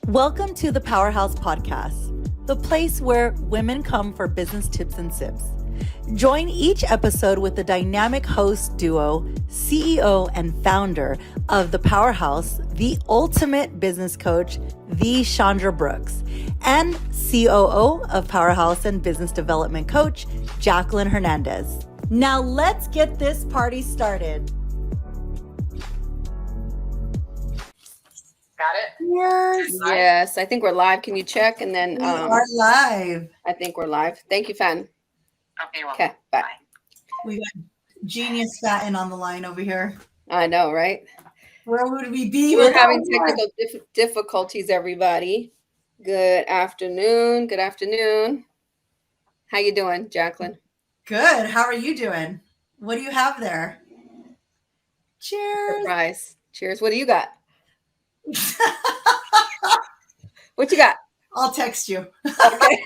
Welcome to the Powerhouse Podcast, the place where women come for business tips and sips. Join each episode with the dynamic host duo, CEO and founder of the Powerhouse, the ultimate business coach, the Chandra Brooks, and COO of Powerhouse and business development coach, Jacqueline Hernandez. Now let's get this party started. Got it? Yes, I think we're live. Can you check? And then We are live. I think we're live. Thank you, Fan. Okay, well, Okay, bye. We got Genius Fatten on the line over here. I know, right? Where would we be? We're having technical difficulties, everybody. Good afternoon. Good afternoon. How you doing, Jacqueline? Good. How are you doing? What do you have there? Cheers. Surprise. Cheers. What do you got? What you got? I'll text you. Okay.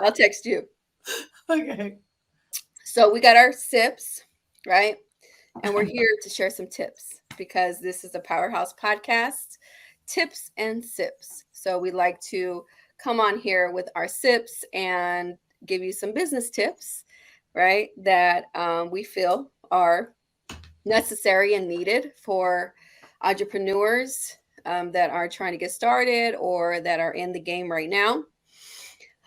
I'll text you. Okay. So we got our sips, right? And we're here to share some tips because this is a Powerhouse podcast, tips and sips. So we like to come on here with our sips and give you some business tips, right? That we feel are necessary and needed for entrepreneurs that are trying to get started or that are in the game right now.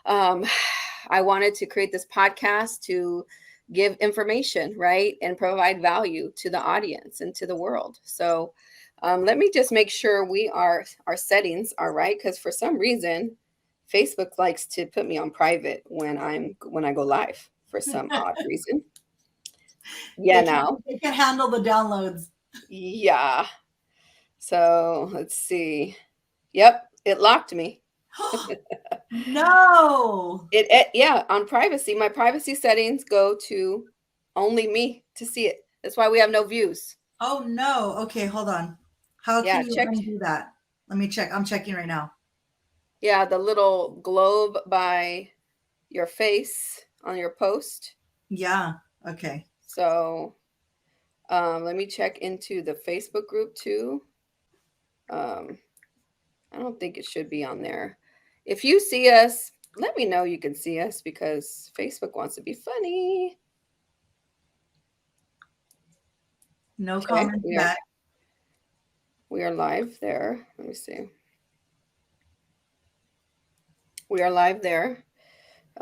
I wanted to create this podcast to give information, right, and provide value to the audience and to the world. So let me just make sure our settings are right, because for some reason Facebook likes to put me on private when I go live for some odd reason. Yeah, now they can handle the downloads. Yeah. So let's see. Yep, it locked me. No. Yeah, on privacy, my privacy settings go to only me to see it. That's why we have no views. Oh no. Okay, hold on. How can you undo that? Let me check. I'm checking right now. Yeah, the little globe by your face on your post. Yeah. Okay. So let me check into the Facebook group too. I don't think it should be on there. If you see us, let me know you can see us, because Facebook wants to be funny. No comment yet. We are live there. Let me see. We are live there.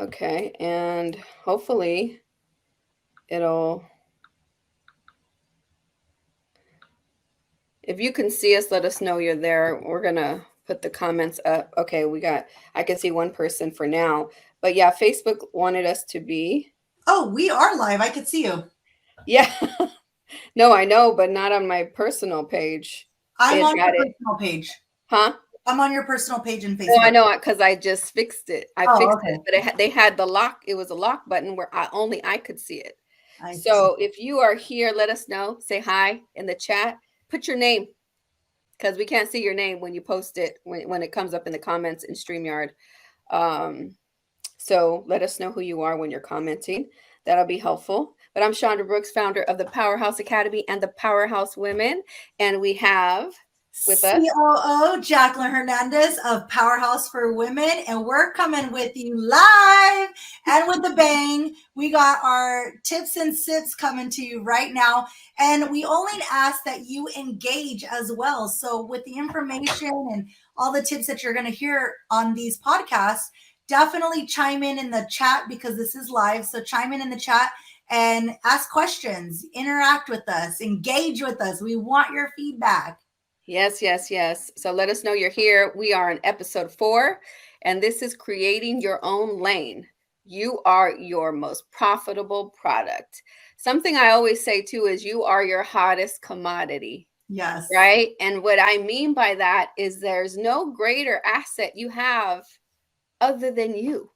Okay. And hopefully if you can see us, let us know you're there. We're going to put the comments up. Okay. I can see one person for now, but yeah, Facebook wanted us to be. Oh, we are live. I could see you. Yeah. No, I know, but not on my personal page. I'm on your personal page. Huh? I'm on your personal page in Facebook. Oh, I know, because I just fixed it. I fixed it, but they had the lock. It was a lock button where I could see it. So if you are here, let us know. Say hi in the chat. Put your name, because we can't see your name when you post it, when it comes up in the comments in StreamYard. So let us know who you are when you're commenting. That'll be helpful. But I'm Chandra Brooks, founder of the Powerhouse Academy and the Powerhouse Women. And we have with us COO Jacqueline Hernandez of Powerhouse for Women. And we're coming with you live and with the bang. We got our tips and sips coming to you right now. And we only ask that you engage as well. So with the information and all the tips that you're going to hear on these podcasts, definitely chime in the chat, because this is live. So chime in the chat and ask questions, interact with us, engage with us. We want your feedback. Yes. So let us know you're here. We are in episode 4, and this is creating your own lane. You are your most profitable product. Something I always say too is you are your hottest commodity. Yes. Right. And what I mean by that is there's no greater asset you have other than you.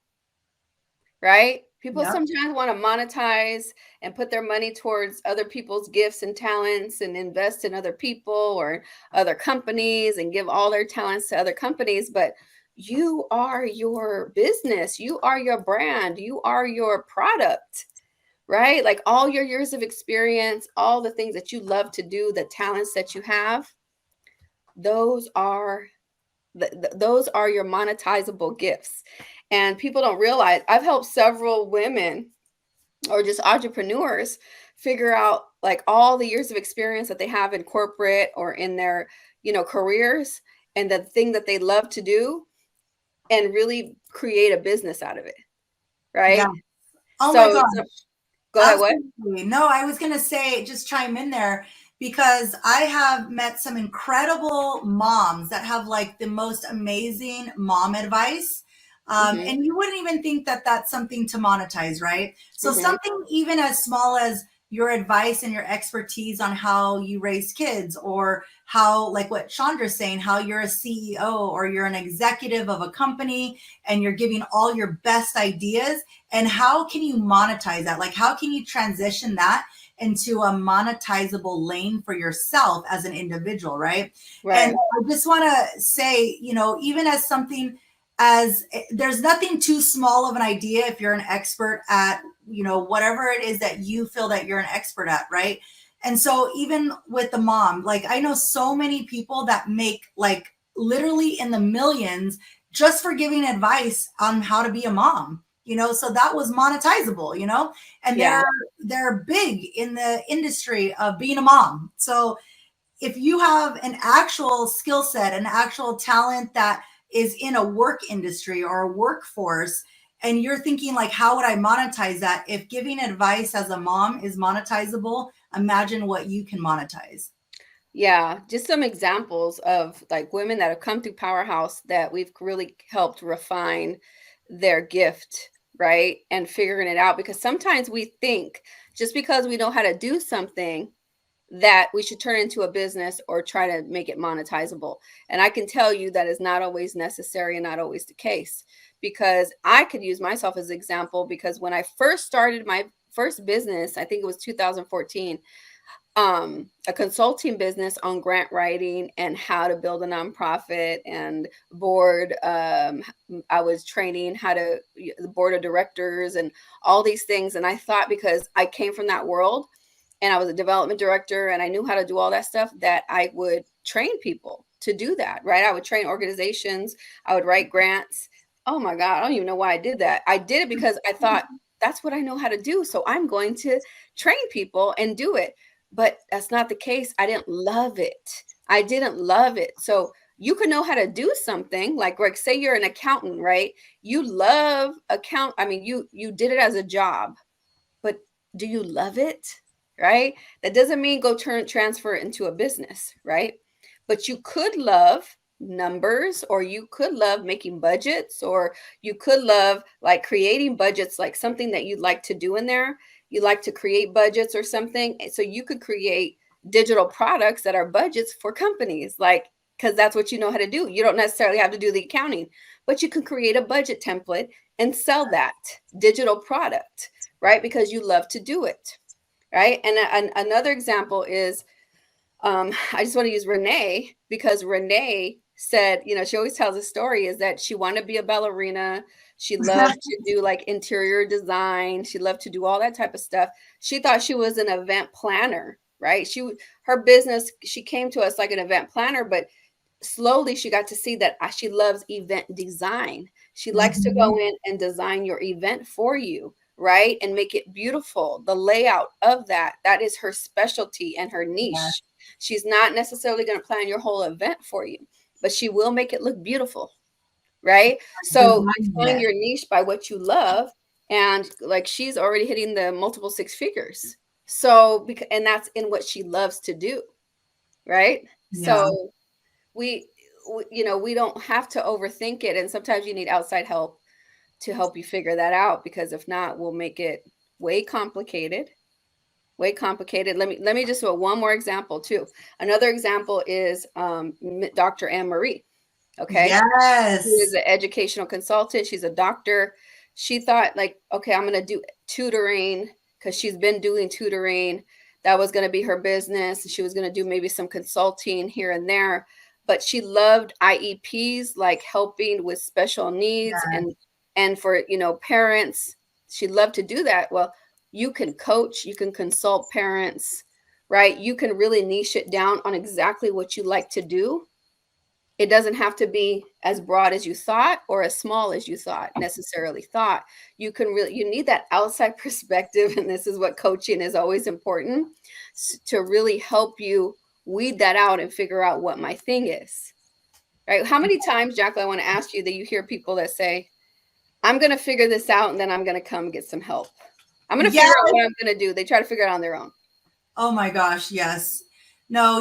Right. People sometimes want to monetize and put their money towards other people's gifts and talents and invest in other people or other companies and give all their talents to other companies. But you are your business. You are your brand. You are your product, right? Like all your years of experience, all the things that you love to do, the talents that you have, those are Those are your monetizable gifts. And people don't realize, I've helped several women or just entrepreneurs figure out like all the years of experience that they have in corporate or in their, careers, and the thing that they love to do, and really create a business out of it. Yeah. Right. Oh my So, gosh. go ahead. What? Absolutely. No, I was going to say, just chime in there, because I have met some incredible moms that have like the most amazing mom advice. Mm-hmm. And you wouldn't even think that that's something to monetize, right? So Mm-hmm. something even as small as your advice and your expertise on how you raise kids, or how, like what Chandra's saying, how you're a CEO or you're an executive of a company and you're giving all your best ideas, and how can you monetize that? Like, how can you transition that into a monetizable lane for yourself as an individual, right? Right. And I just want to say, even as something as, there's nothing too small of an idea if you're an expert at, whatever it is that you feel that you're an expert at, right? And so even with the mom, like I know so many people that make like literally in the millions just for giving advice on how to be a mom. So that was monetizable, and Yeah. they're big in the industry of being a mom. So if you have an actual skill set, an actual talent that is in a work industry or a workforce, and you're thinking like, how would I monetize that? If giving advice as a mom is monetizable, imagine what you can monetize. Yeah, just some examples of like women that have come through Powerhouse that we've really helped refine their gift, right? And figuring it out, because sometimes we think just because we know how to do something that we should turn into a business or try to make it monetizable. And I can tell you that is not always necessary and not always the case, because I could use myself as an example, because when I first started my first business, I think it was 2014, a consulting business on grant writing and how to build a nonprofit and board. I was training how to the board of directors and all these things. And I thought, because I came from that world and I was a development director and I knew how to do all that stuff, that I would train people to do that, right? I would train organizations. I would write grants. Oh my God, I don't even know why I did that. I did it because I thought that's what I know how to do. So I'm going to train people and do it. But that's not the case. I didn't love it. I didn't love it. So you could know how to do something like Greg, say you're an accountant, right? You love account. I mean, you did it as a job, but do you love it? Right? That doesn't mean go transfer it into a business, right? But you could love numbers, or you could love making budgets, or you could love like creating budgets, like something that you'd like to do in there. You like to create budgets or something. So you could create digital products that are budgets for companies, like, because that's what you know how to do. You don't necessarily have to do the accounting, but you can create a budget template and sell that digital product, right? Because you love to do it, right? And another example is, I just want to use Renee, because Renee said, she always tells a story, is that she wanted to be a ballerina. She loved to do like interior design. She loved to do all that type of stuff. She thought she was an event planner, right? Her business, she came to us like an event planner, but slowly she got to see that she loves event design. She likes to go in and design your event for you, right? And make it beautiful. The layout of that is her specialty and her niche. She's not necessarily going to plan your whole event for you, but she will make it look beautiful, right? So you find your niche by what you love, and like she's already hitting the multiple six figures. So and that's in what she loves to do, right? Yeah. So we don't have to overthink it, and sometimes you need outside help to help you figure that out, because if not, we'll make it way complicated. Let me just do one more example too. Another example is Dr. Anne Marie. Okay. Yes. She is an educational consultant. She's a doctor. She thought like, okay, I'm going to do tutoring, because she's been doing tutoring. That was going to be her business. She was going to do maybe some consulting here and there, but she loved IEPs, like helping with special needs and for, parents. She loved to do that. Well, you can coach, you can consult parents, right? You can really niche it down on exactly what you like to do, It doesn't have to be as broad as you thought or as small as you thought necessarily thought. You need that outside perspective. And this is what coaching is always important, to really help you weed that out and figure out what my thing is. Right? How many times, Jacqueline, I want to ask you, that you hear people that say, I'm going to figure this out and then I'm going to come get some help. I'm going to figure out what I'm going to do. They try to figure it out on their own. Oh my gosh, yes. No,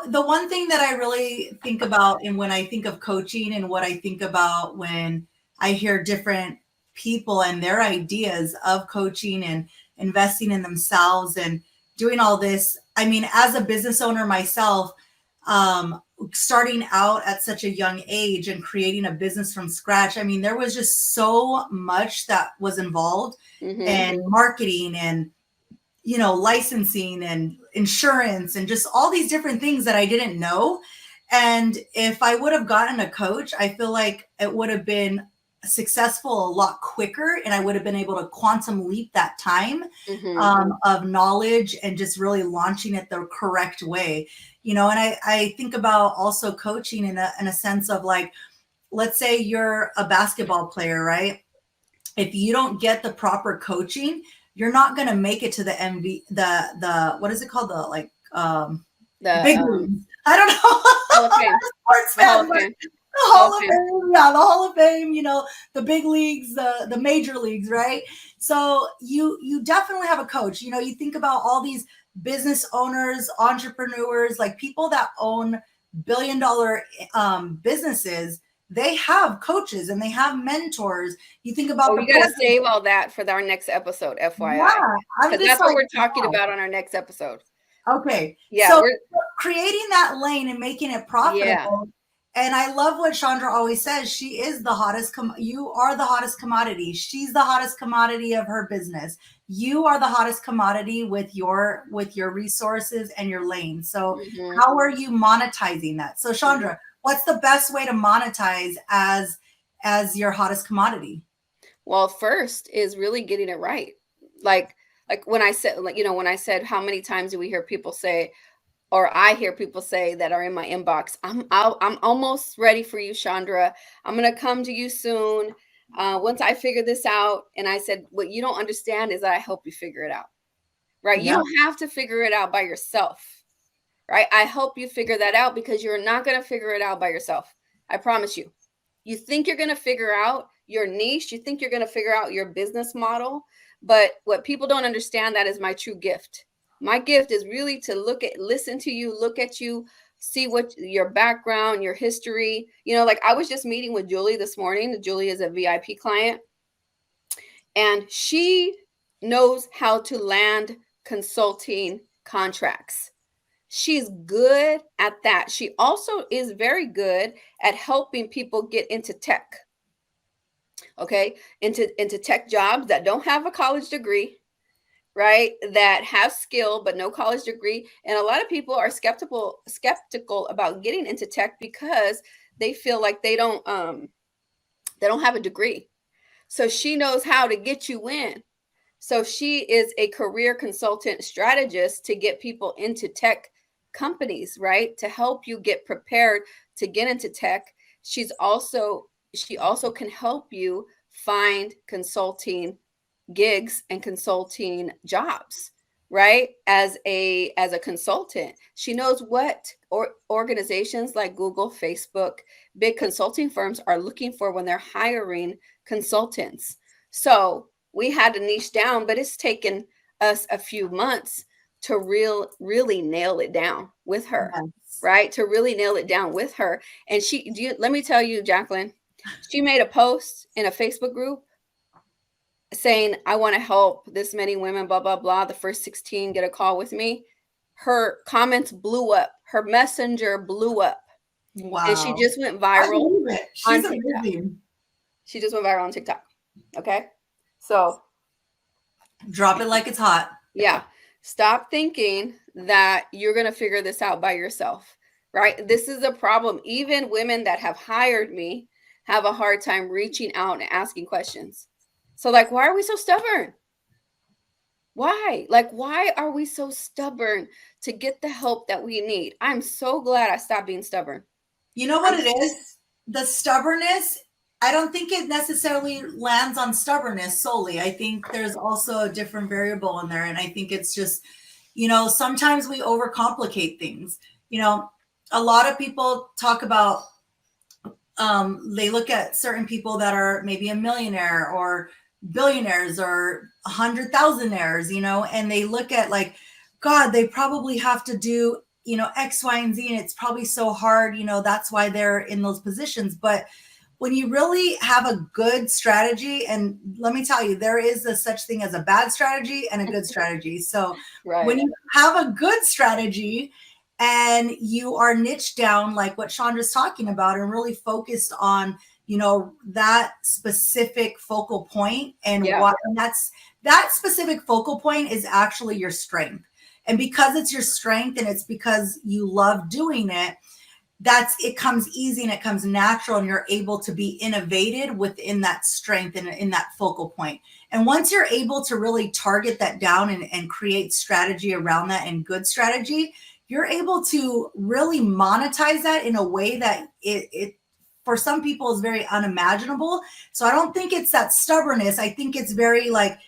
the one thing that I really think about, and when I think of coaching, and what I think about when I hear different people and their ideas of coaching and investing in themselves and doing all this, I mean, as a business owner myself, starting out at such a young age and creating a business from scratch, I mean, there was just so much that was involved, and marketing and licensing and insurance and just all these different things that I didn't know. And if I would have gotten a coach, I feel like it would have been successful a lot quicker, and I would have been able to quantum leap that time of knowledge and just really launching it the correct way. And I think about also coaching in a sense of, like, let's say you're a basketball player, right? If you don't get the proper coaching, you're not going to make it to the the what is it called? The big leagues. I don't know. Hall of Fame. The Hall of Fame. The Hall of Fame. Yeah, the Hall of Fame, the big leagues, the major leagues, right? So you definitely have a coach. You think about all these business owners, entrepreneurs, like people that own billion-dollar businesses. They have coaches and they have mentors. You think about you got to save all that for our next episode, FYI. Yeah, because that's what we're talking about on our next episode. Okay. Yeah. So creating that lane and making it profitable. Yeah. And I love what Chandra always says. She is the hottest. You are the hottest commodity. She's the hottest commodity of her business. You are the hottest commodity with your resources and your lane. So how are you monetizing that? So Chandra, what's the best way to monetize as your hottest commodity? Well, first is really getting it right. Like when I said, when I said, how many times do we hear people say, or I hear people say that are in my inbox, I'm almost ready for you, Chandra. I'm going to come to you soon. Once I figure this out. And I said, what you don't understand is that I help you figure it out, right? Yeah. You don't have to figure it out by yourself, right? I help you figure that out, because you're not going to figure it out by yourself. I promise you. You think you're going to figure out your niche. You think you're going to figure out your business model. But what people don't understand, that is my true gift. My gift is really to listen to you, look at you, see what your background, your history, like I was just meeting with Julie this morning. Julie is a VIP client, and she knows how to land consulting contracts. She's good at that. She also is very good at helping people get into tech. Okay, into tech jobs that don't have a college degree, right? That have skill but no college degree. And a lot of people are skeptical about getting into tech because they feel like they don't have a degree. So she knows how to get you in. So she is a career consultant strategist to get people into tech companies, right? To help you get prepared to get into tech. She also can help you find consulting gigs and consulting jobs, right? As a consultant, she knows what organizations like Google, Facebook, big consulting firms are looking for when they're hiring consultants. So we had to niche down, but it's taken us a few months to really nail it down with her, right? To really nail it down with her. And let me tell you, Jacqueline, she made a post in a Facebook group saying, I want to help this many women, blah, blah, blah. The first 16 get a call with me. Her comments blew up. Her messenger blew up. Wow. And she just went viral. She's amazing. She just went viral on TikTok. Okay. So drop it like it's hot. Yeah. Stop thinking that you're going to figure this out by yourself, right? This is a problem. Even women that have hired me have a hard time reaching out and asking questions. So why are we so stubborn? Why? Why are we so stubborn to get the help that we need? I'm so glad I stopped being stubborn. You know what it is? The stubbornness, I don't think it necessarily lands on stubbornness solely. I think there's also a different variable in there. And I think it's just, sometimes we overcomplicate things. A lot of people talk about, they look at certain people that are maybe a millionaire or billionaires or 100,000aires, and they look at like, God, they probably have to do, X, Y, and Z, and it's probably so hard, that's why they're in those positions. But when you really have a good strategy, and let me tell you, there is a such thing as a bad strategy and a good strategy. So Right. when you have a good strategy and you are niched down, like what Chandra's talking about, and really focused on, that specific focal point, and what, and that specific focal point is actually your strength. And because it's your strength and it's because you love doing it, it comes easy and it comes natural, and you're able to be innovated within that strength and in that focal point. And once you're able to really target that down and create strategy around that, and good strategy, you're able to really monetize that in a way that it for some people is very unimaginable. So I don't think it's that stubbornness. I think it's very like,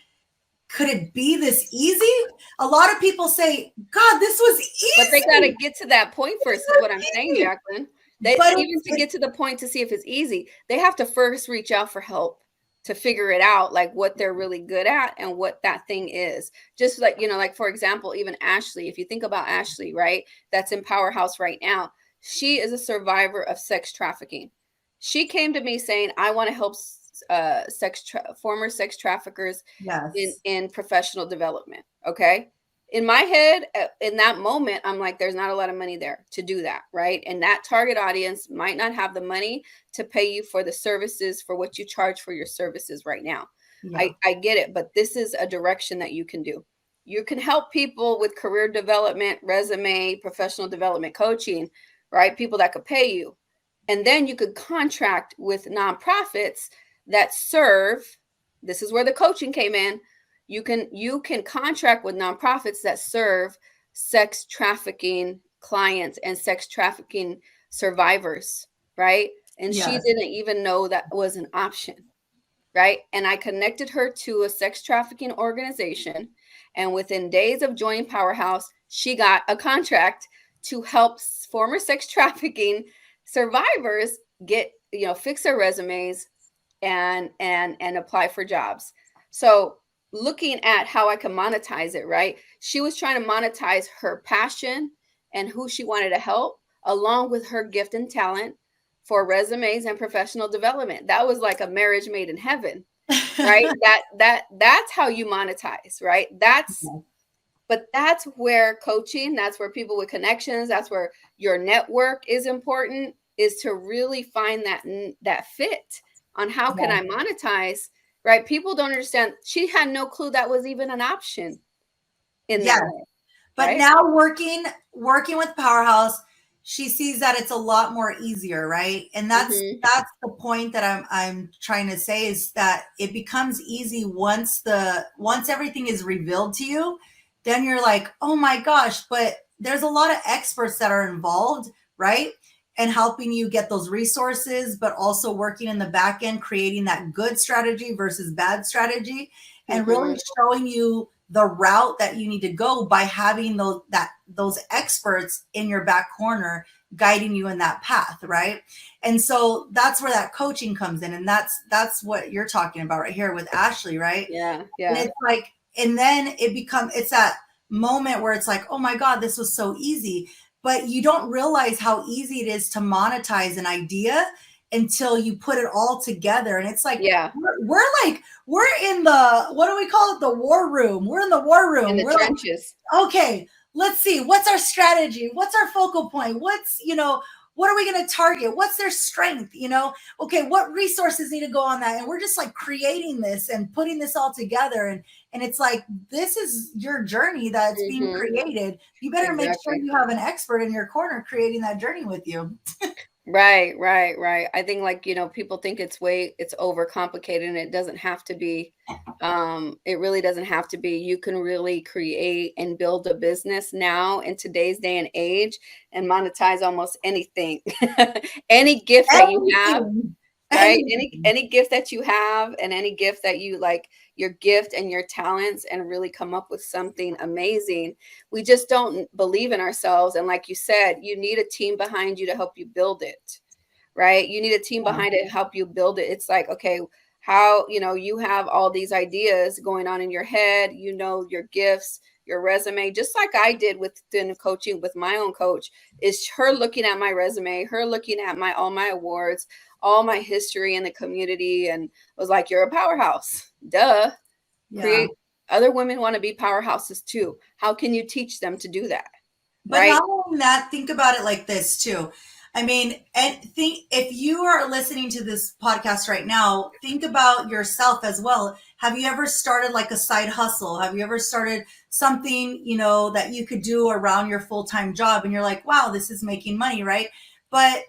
could it be this easy? A lot of people say, God, this was easy. But they got to get to that point first, is what I'm saying, Jacqueline. Even to get to the point to see if it's easy, they have to first reach out for help to figure it out, like what they're really good at and what that thing is. Just like, like for example, even Ashley, if you think about Ashley, right, that's in Powerhouse right now, she is a survivor of sex trafficking. She came to me saying, I want to help former sex traffickers in professional development. Okay. In my head, in that moment, I'm like, there's not a lot of money there to do that. Right. And that target audience might not have the money to pay you for the services, for what you charge for your services right now. Yeah. I get it. But this is a direction that you can do. You can help people with career development, resume, professional development coaching, right? People that could pay you. And then you could contract with nonprofits that serve. This is where the coaching came in. You can contract with nonprofits that serve sex trafficking clients and sex trafficking survivors, right? And she didn't even know that was an option, right? And I connected her to a sex trafficking organization, and within days of joining Powerhouse, she got a contract to help former sex trafficking survivors get, fix their resumes and apply for jobs. So looking at how I can monetize it, right? She was trying to monetize her passion and who she wanted to help, along with her gift and talent for resumes and professional development. That was like a marriage made in heaven, right? That's how you monetize, right? But that's where coaching, that's where people with connections, that's where your network is important, is to really find that fit on how can I monetize, right? People don't understand. She had no clue that was even an option in that way. But right? Now working with Powerhouse, she sees that it's a lot more easier, right? And that's the point that I'm trying to say, is that it becomes easy once everything is revealed to you. Then you're like, oh my gosh, but there's a lot of experts that are involved, right? And helping you get those resources, but also working in the back end, creating that good strategy versus bad strategy, and really showing you the route that you need to go by having those experts in your back corner guiding you in that path, right? And so that's where that coaching comes in, and that's what you're talking about right here with Ashley, right? Yeah. And it's like, and then it's that moment where it's like, oh my God, this was so easy. But you don't realize how easy it is to monetize an idea until you put it all together. And it's like, we're in the, what do we call it? The war room. We're in the war room. In the trenches. Like, okay, let's see. What's our strategy? What's our focal point? What's, what are we going to target? What's their strength? Okay, what resources need to go on that? And we're just like creating this and putting this all together. And it's like, this is your journey that's being created. You better make sure you have an expert in your corner creating that journey with you. Right, right, right. I think like, people think it's overcomplicated and it doesn't have to be. It really doesn't have to be. You can really create and build a business now in today's day and age and monetize almost anything. Any gift that you have. Anything. Right? Anything. Any gift that you have and any gift that you like, your gift and your talents, and really come up with something amazing. We just don't believe in ourselves. And like you said, you need a team behind you to help you build it. Right? You need a team Yeah. behind it to help you build it. It's like, okay, how, you have all these ideas going on in your head, your gifts, your resume, just like I did within coaching with my own coach, is her looking at my resume, her looking at all my awards, all my history in the community, and was like, you're a powerhouse. Duh. Yeah. Create Other women want to be powerhouses too. How can you teach them to do that? But Right? not only that, think about it like this too. I mean, and think if you are listening to this podcast right now, think about yourself as well. Have you ever started like a side hustle? Have you ever started something, that you could do around your full-time job and you're like, wow, this is making money, right? But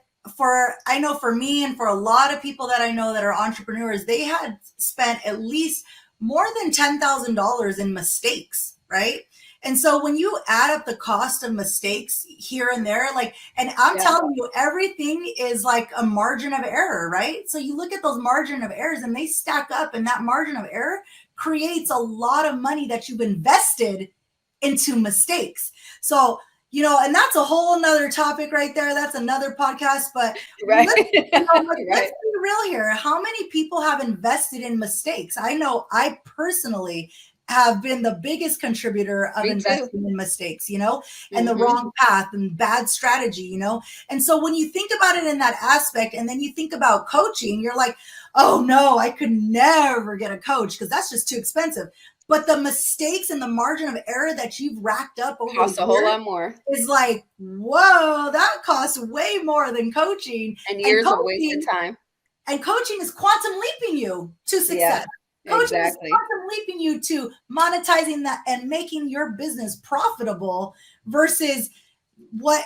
I know for me and for a lot of people that I know that are entrepreneurs, they had spent at least more than $10,000 in mistakes, right? And so when you add up the cost of mistakes here and there, like, and I'm Yeah. telling you, everything is like a margin of error, right? So you look at those margin of errors and they stack up, and that margin of error creates a lot of money that you've invested into mistakes. So, and that's a whole nother topic right there. That's another podcast, but Right. let's Right. be real here. How many people have invested in mistakes? I know I personally have been the biggest contributor of Me too. investing in mistakes, and the Hmm. wrong path and bad strategy, And so when you think about it in that aspect, and then you think about coaching, you're like, oh no, I could never get a coach because that's just too expensive. But the mistakes and the margin of error that you've racked up over the Costs a whole years lot more. is like, whoa, that costs way more than coaching. And And years of wasted coaching time. and coaching is quantum leaping you to Yeah, success. Coaching is exactly. quantum leaping you to monetizing that and making your business profitable versus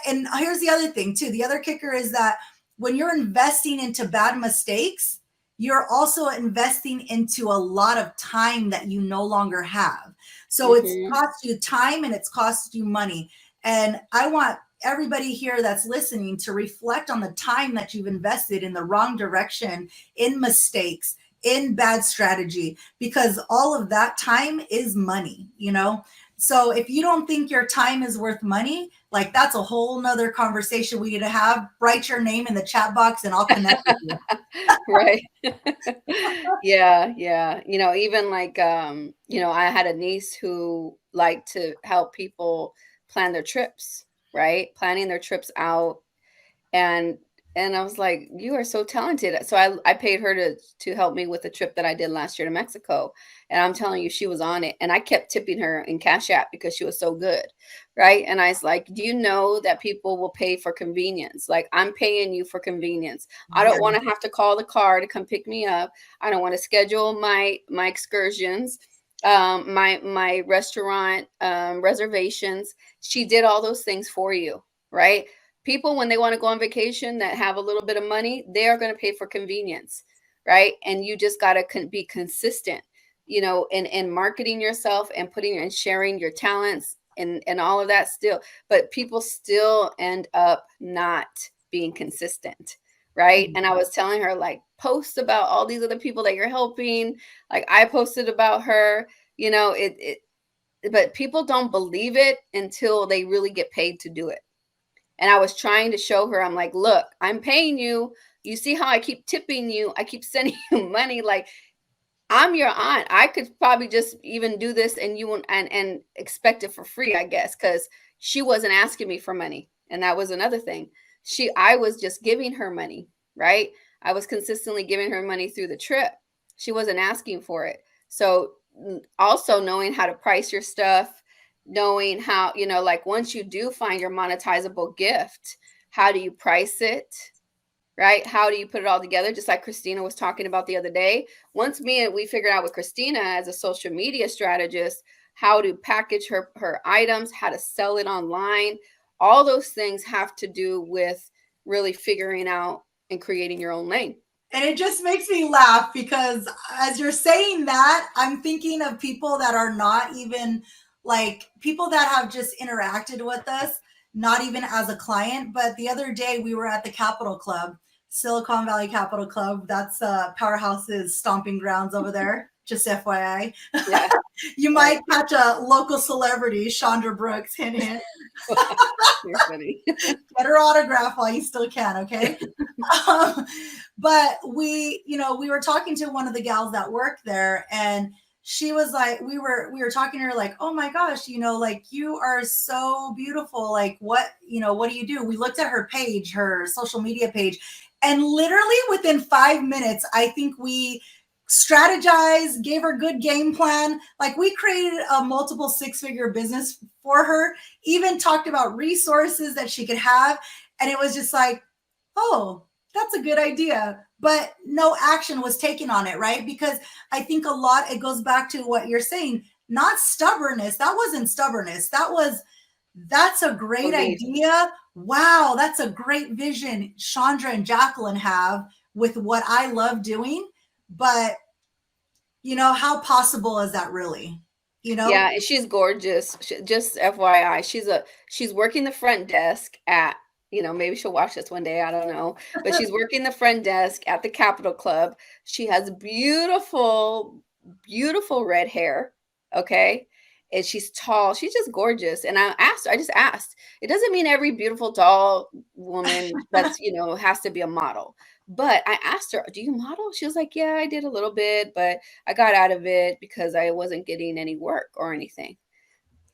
and here's the other thing too. The other kicker is that when you're investing into bad mistakes, you're also investing into a lot of time that you no longer have. So it's Mhm. cost you time and it's cost you money. And I want everybody here that's listening to reflect on the time that you've invested in the wrong direction, in mistakes, in bad strategy, because all of that time is money. So if you don't think your time is worth money, like that's a whole nother conversation we need to have. Write your name in the chat box and I'll connect with you. Right. Yeah, yeah. Even like, I had a niece who liked to help people plan their trips, right? Planning their trips out. And I was like, "You are so talented." So I paid her to help me with the trip that I did last year to Mexico, and I'm telling you, she was on it, and I kept tipping her in Cash App because she was so good, right? And I was like, "Do you know that people will pay for convenience? Like, I'm paying you for convenience. I Yeah. don't wanna have to call the car to come pick me up. I don't wanna schedule my excursions, my restaurant, reservations." She did all those things for you, right? People, when they want to go on vacation that have a little bit of money, they are going to pay for convenience, right? And you just got to be consistent, in marketing yourself and putting and sharing your talents and all of that still. But people still end up not being consistent, right? And I was telling her, like, post about all these other people that you're helping. Like, I posted about her, but people don't believe it until they really get paid to do it. And I was trying to show her, I'm like, look, I'm paying you. You see how I keep tipping you? I keep sending you money. Like, I'm your aunt. I could probably just even do this and you won't and expect it for free, I guess, because she wasn't asking me for money. And that was another thing. I was just giving her money, right? I was consistently giving her money through the trip. She wasn't asking for it. So also knowing how to price your stuff, knowing how, like once you do find your monetizable gift, how do you price it? Right? How do you put it all together? Just like Christina was talking about the other day. Once we figured out with Christina as a social media strategist, how to package her items, how to sell it online, all those things have to do with really figuring out and creating your own lane. And it just makes me laugh because as you're saying that, I'm thinking of people that are not even like people that have just interacted with us, not even as a client. But the other day we were at the Capital Club, Silicon Valley Capital Club. That's Powerhouse's stomping grounds over there. Just FYI. Yeah. You might catch a local celebrity, Chandra Brooks, hint, hint. You're funny. Get her autograph while you still can, okay? But we were talking to one of the gals that work there, and she was like, we were talking to her like, oh my gosh, like you are so beautiful. Like what do you do? We looked at her page, her social media page, and literally within 5 minutes, I think we strategized, gave her good game plan. Like we created a multiple 6-figure business for her, even talked about resources that she could have. And it was just like, oh, that's a good idea. But no action was taken on it, right? Because I think it goes back to what you're saying, not stubbornness. That wasn't stubbornness. That's a great idea. Wow, that's a great vision Chandra and Jacqueline have with what I love doing. But how possible is that really? Yeah, and she's gorgeous. Just FYI, she's working the front desk at, maybe she'll watch this one day, I don't know, but she's working the front desk at the Capital Club. She has beautiful red hair, okay? And she's tall. She's just gorgeous. And I just asked. It doesn't mean every beautiful tall woman that's, has to be a model. But I asked her, do you model? She was like, yeah, I did a little bit, but I got out of it because I wasn't getting any work or anything.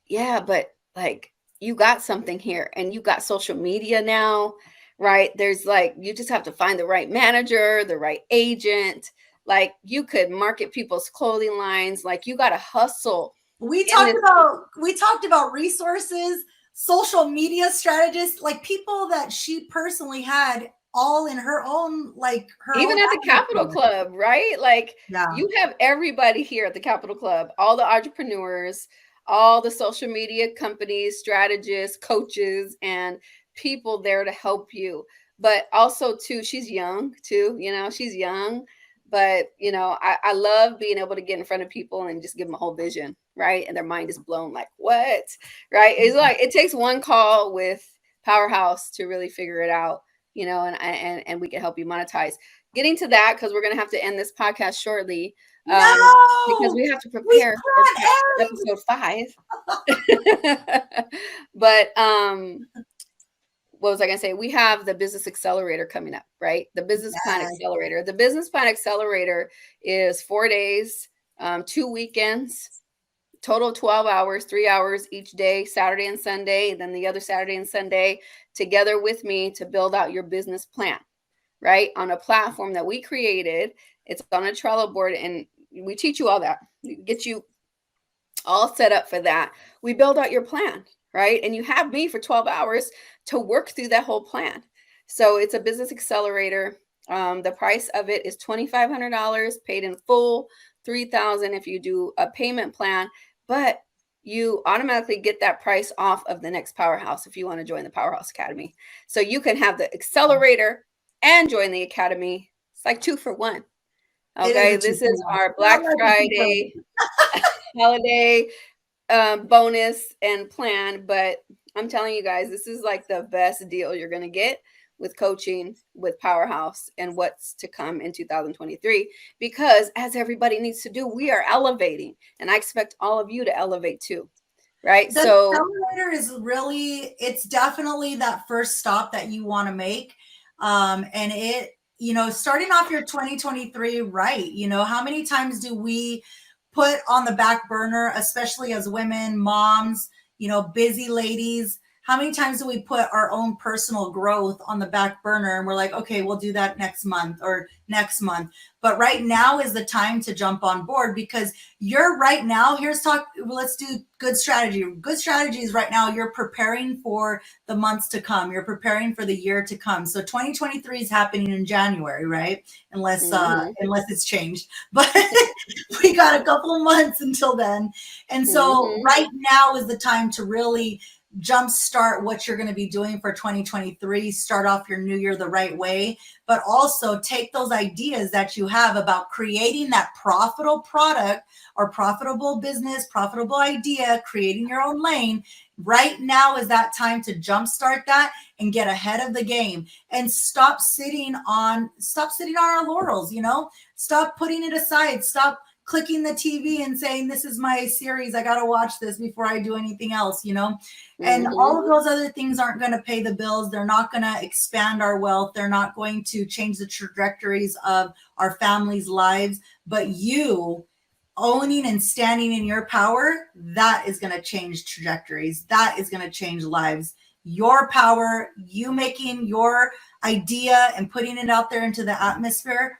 Yeah, but like you got something here and you got social media now, right? There's like, you just have to find the right manager, the right agent. Like you could market people's clothing lines. Like you got to hustle. We talked about resources, social media strategists, like people that she personally had all in her own, like her even at the Capital Club, right? Like you have everybody here at the Capital Club, all the entrepreneurs, all the social media companies, strategists, coaches, and people there to help you. But also too, she's young too, she's young. But, I love being able to get in front of people and just give them a whole vision, right? And their mind is blown like, what? Right? It's like, it takes one call with Powerhouse to really figure it out, and we can help you monetize. Getting to that, because we're going to have to end this podcast shortly. Because we have to prepare for episode 5. But, what was I going to say? We have the Business Accelerator coming up, right? The Business Plan Accelerator. The Business Plan Accelerator is 4 days, 2 weekends, total 12 hours, 3 hours each day, Saturday and Sunday, and then the other Saturday and Sunday together with me to build out your business plan, right? On a platform that we created. It's on a Trello board, and we teach you all that. We get you all set up for that. We build out your plan, right? And you have me for 12 hours to work through that whole plan. So it's a Business Accelerator. The price of it is $2,500 paid in full, $3,000 if you do a payment plan, but you automatically get that price off of the next Powerhouse if you want to join the Powerhouse Academy. So you can have the accelerator and join the academy. It's like 2 for 1. Okay, this is our Black Friday holiday bonus and plan, but I'm telling you guys, this is like the best deal you're going to get with coaching with Powerhouse and what's to come in 2023, because as everybody needs to do, we are elevating, and I expect all of you to elevate too, right? The accelerator is really, it's definitely that first stop that you want to make. And it, starting off your 2023, right? How many times do we put on the back burner, especially as women, moms, busy ladies? How many times do we put our own personal growth on the back burner and we're like, okay, we'll do that next month or next month. But right now is the time to jump on board, because you're right now, let's do good strategy. Good strategy is right now you're preparing for the months to come. You're preparing for the year to come. So 2023 is happening in January, right? Unless it's changed, but we got a couple of months until then. And so right now is the time to really jumpstart what you're going to be doing for 2023, start off your new year the right way, but also take those ideas that you have about creating that profitable product or profitable business, profitable idea, creating your own lane. Right now is that time to jumpstart that and get ahead of the game, and stop sitting on our laurels, stop putting it aside, stop clicking the TV and saying, this is my series, I got to watch this before I do anything else, and all of those other things aren't going to pay the bills. They're not going to expand our wealth. They're not going to change the trajectories of our families' lives. But you owning and standing in your power, that is going to change trajectories. That is going to change lives. Your power, you making your idea and putting it out there into the atmosphere.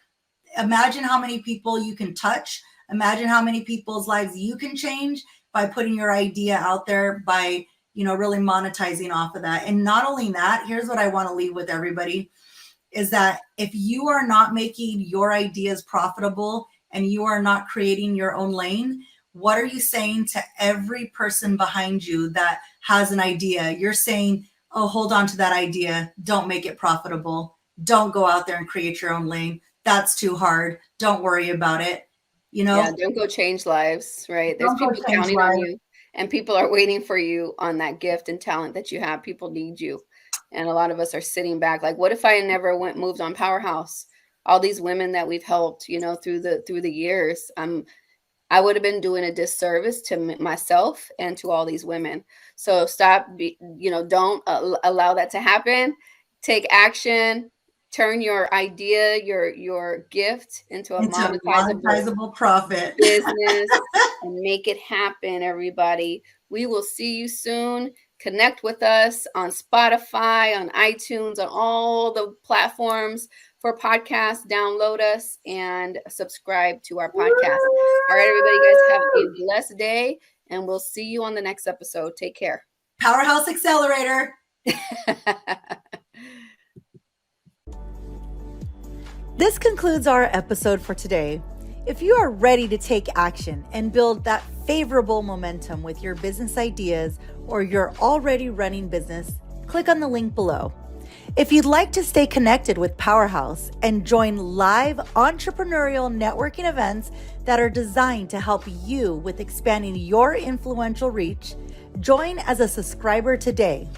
Imagine how many people you can touch. Imagine how many people's lives you can change by putting your idea out there, by, really monetizing off of that. And not only that, here's what I want to leave with everybody is that if you are not making your ideas profitable and you are not creating your own lane, what are you saying to every person behind you that has an idea? You're saying, oh, hold on to that idea. Don't make it profitable. Don't go out there and create your own lane. That's too hard. Don't worry about it. Yeah, don't go change lives, right? There's people counting on you, and people are waiting for you on that gift and talent that you have. People need you. And a lot of us are sitting back like, what if I never moved on Powerhouse? All these women that we've helped, through the years, I would have been doing a disservice to myself and to all these women. So don't allow that to happen. Take action. Turn your idea, your gift into a monetizable profit business and make it happen, everybody. We will see you soon. Connect with us on Spotify, on iTunes, on all the platforms for podcasts. Download us and subscribe to our podcast. All right, everybody, guys, have a blessed day, and we'll see you on the next episode. Take care. Powerhouse Accelerator. This concludes our episode for today. If you are ready to take action and build that favorable momentum with your business ideas or your already running business, click on the link below. If you'd like to stay connected with Powerhouse and join live entrepreneurial networking events that are designed to help you with expanding your influential reach, join as a subscriber today.